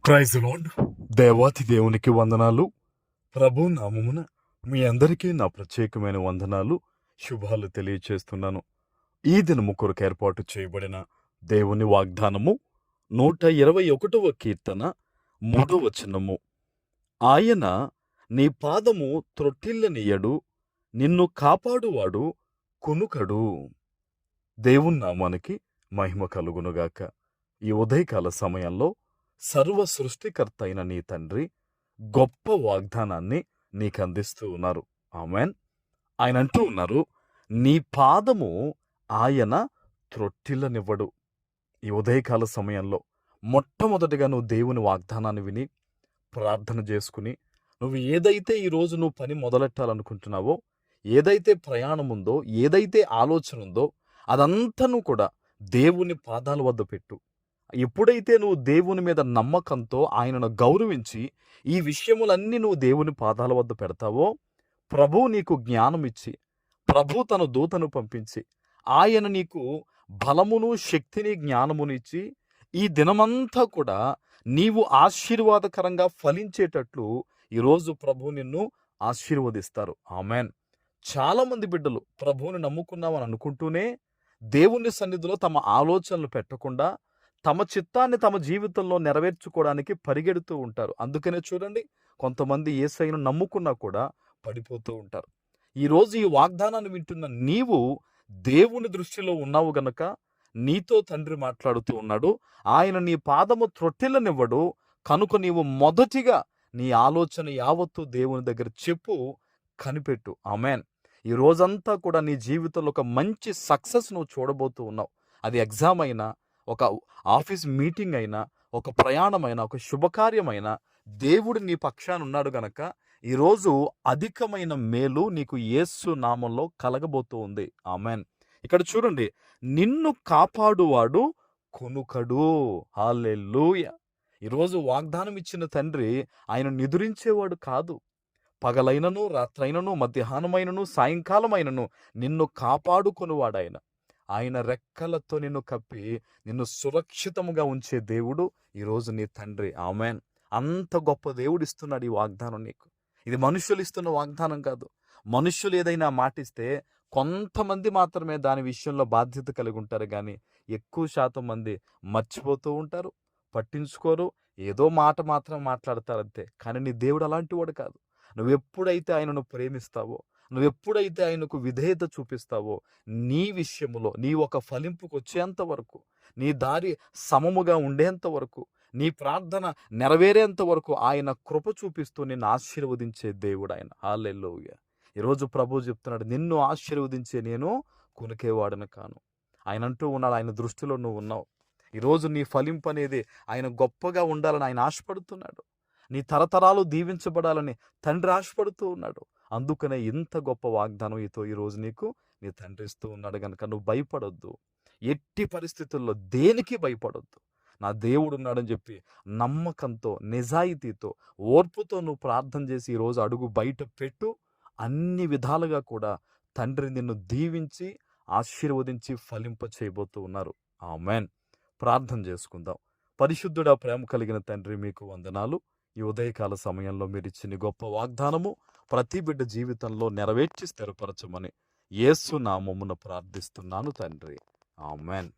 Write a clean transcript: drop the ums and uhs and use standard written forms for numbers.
Praise lord. దేవాతి దేవునికి వందనాలు. ప్రభు నామమున మీ అందరికీ నా ప్రత్యేకమైన వందనాలు, శుభాలు తెలియచేస్తున్నాను. ఈ దినము కొరకు ఏర్పాటు చేయబడిన దేవుని వాగ్దానము 121వ కీర్తన 3వ వచనము. ఆయన నీ పాదము త్రొట్టిల్లనియ్యడు, నిన్ను కాపాడువాడు కునుకడు. దేవుని నామానికి మహిమ కలుగునుగాక. ఈ ఉదయకాల సమయంలో సర్వ సృష్టికర్త అయిన నీ తండ్రి గొప్ప వాగ్దానాన్ని నీకు అందిస్తూ ఉన్నారు. ఆమెన్. ఆయన అంటూ ఉన్నారు, నీ పాదము ఆయన త్రొట్టిల్లనివ్వడు. ఈ ఉదయకాల సమయంలో మొట్టమొదటిగా నువ్వు దేవుని వాగ్దానాన్ని విని ప్రార్థన చేసుకుని, నువ్వు ఏదైతే ఈరోజు నువ్వు పని మొదలెట్టాలనుకుంటున్నావో, ఏదైతే ప్రయాణం ఉందో, ఏదైతే ఆలోచన ఉందో, అదంతా నువ్వు కూడా దేవుని పాదాల వద్ద పెట్టు. ఎప్పుడైతే నువ్వు దేవుని మీద నమ్మకంతో ఆయనను గౌరవించి ఈ విషయములన్నీ నువ్వు దేవుని పాదాల వద్ద పెడతావో, ప్రభువు నీకు జ్ఞానం ఇచ్చి, ప్రభు తన దూతను పంపించి, ఆయన నీకు బలమును, శక్తిని, జ్ఞానమును ఇచ్చి, ఈ దినమంతా కూడా నీవు ఆశీర్వాదకరంగా ఫలించేటట్లు ఈరోజు ప్రభు నిన్ను ఆశీర్వదిస్తారు. ఆమెన్. చాలామంది బిడ్డలు ప్రభువుని నమ్ముకున్నామని అనుకుంటూనే దేవుని సన్నిధిలో తమ ఆలోచనలు పెట్టకుండా తమ చిత్తాన్ని తమ జీవితంలో నెరవేర్చుకోవడానికి పరిగెడుతూ ఉంటారు. అందుకనే చూడండి, కొంతమంది యేసయ్యను నమ్ముకున్నా కూడా పడిపోతూ ఉంటారు. ఈరోజు ఈ వాగ్దానాన్ని వింటున్న నీవు దేవుని దృష్టిలో ఉన్నావు గనక నీతో తండ్రి మాట్లాడుతూ ఉన్నాడు. ఆయన నీ పాదము త్రొట్టిల్లనివ్వడు కనుక నీవు మొదటిగా నీ ఆలోచన యావత్తు దేవుని దగ్గర చెప్పు, కనిపెట్టు. ఆమెన్. ఈ రోజంతా కూడా నీ జీవితంలో ఒక మంచి సక్సెస్ నువ్వు చూడబోతూ ఉన్నావు. అది ఎగ్జామ్ అయినా, ఒక ఆఫీస్ మీటింగ్ అయినా, ఒక ప్రయాణమైనా, ఒక శుభకార్యమైనా దేవుడు నీ పక్షాన ఉన్నాడు గనక ఈరోజు అధికమైన మేలు నీకు యేసు నామంలో కలగబోతూ ఉంది. ఆమెన్. ఇక్కడ చూడండి, నిన్ను కాపాడువాడు కొనుకడు. హల్లెలూయా. ఈరోజు వాగ్దానం ఇచ్చిన తండ్రి ఆయన నిదురించేవాడు కాదు. పగలైనను, రాత్రైనను, మధ్యాహ్నమైనను, సాయంకాలమైనను నిన్ను కాపాడుకొనువాడాయన. ఆయన రెక్కలతో నిన్ను కప్పి నిన్ను సురక్షితముగా ఉంచే దేవుడు ఈరోజు నీ తండ్రి. ఆమెన్. అంత గొప్ప దేవుడు ఇస్తున్నాడు ఈ వాగ్దానం నీకు. ఇది మనుషులు ఇస్తున్న వాగ్దానం కాదు. మనుషులు ఏదైనా మాటిస్తే కొంతమంది మాత్రమే దాని విషయంలో బాధ్యత కలిగి ఉంటారు, కానీ ఎక్కువ శాతం మంది మర్చిపోతూ ఉంటారు, పట్టించుకోరు, ఏదో మాట మాత్రం మాట్లాడతారంతే. కానీ నీ దేవుడు అలాంటి వాడు కాదు. నువ్వెప్పుడైతే ఆయనను ప్రేమిస్తావో, నువ్వెప్పుడైతే ఆయనకు విధేయత చూపిస్తావో, నీ విషయములో నీ ఒక ఫలింపుకు వచ్చేంత వరకు, నీ దారి సమముగా ఉండేంత వరకు, నీ ప్రార్థన నెరవేరేంత వరకు ఆయన కృప చూపిస్తూ నిన్ను ఆశీర్వదించే దేవుడు ఆయన. హల్లెలూయా. ఈరోజు ప్రభు చెప్తున్నాడు, నిన్ను ఆశీర్వదించే నేను కొనుకేవాడను కాను. ఆయన అంటూ ఉన్నాడు, ఆయన దృష్టిలో నువ్వు ఉన్నావు. ఈరోజు నీ ఫలింపు అనేది ఆయన గొప్పగా ఉండాలని ఆయన ఆశపడుతున్నాడు. నీ తరతరాలు దీవించబడాలని తండ్రి ఆశపడుతూ ఉన్నాడు. అందుకనే ఇంత గొప్ప వాగ్దానం ఈరోజు నీకు నీ తండ్రి ఇస్తూ ఉన్నాడు కనుక నువ్వు భయపడొద్దు. ఎట్టి పరిస్థితుల్లో దేనికి భయపడొద్దు. నా దేవుడు ఉన్నాడని చెప్పి నమ్మకంతో, నిజాయితీతో, ఓర్పుతో నువ్వు ప్రార్థన చేసి ఈరోజు అడుగు బయట పెట్టు. అన్ని విధాలుగా కూడా తండ్రి నిన్ను దీవించి ఆశీర్వదించి ఫలింప చేయబోతూ ఉన్నారు. ఆమెన్. ప్రార్థన చేసుకుందాం. పరిశుద్ధుడా, ప్రేమ కలిగిన తండ్రి, మీకు వందనాలు. ఈ ఉదయకాల సమయంలో మీరు ఇచ్చిన గొప్ప వాగ్దానము ప్రతి బిడ్డ జీవితంలో నెరవేర్చి స్థిరపరచమని యేసు నామమున ప్రార్థిస్తున్నాను తండ్రి. ఆమెన్.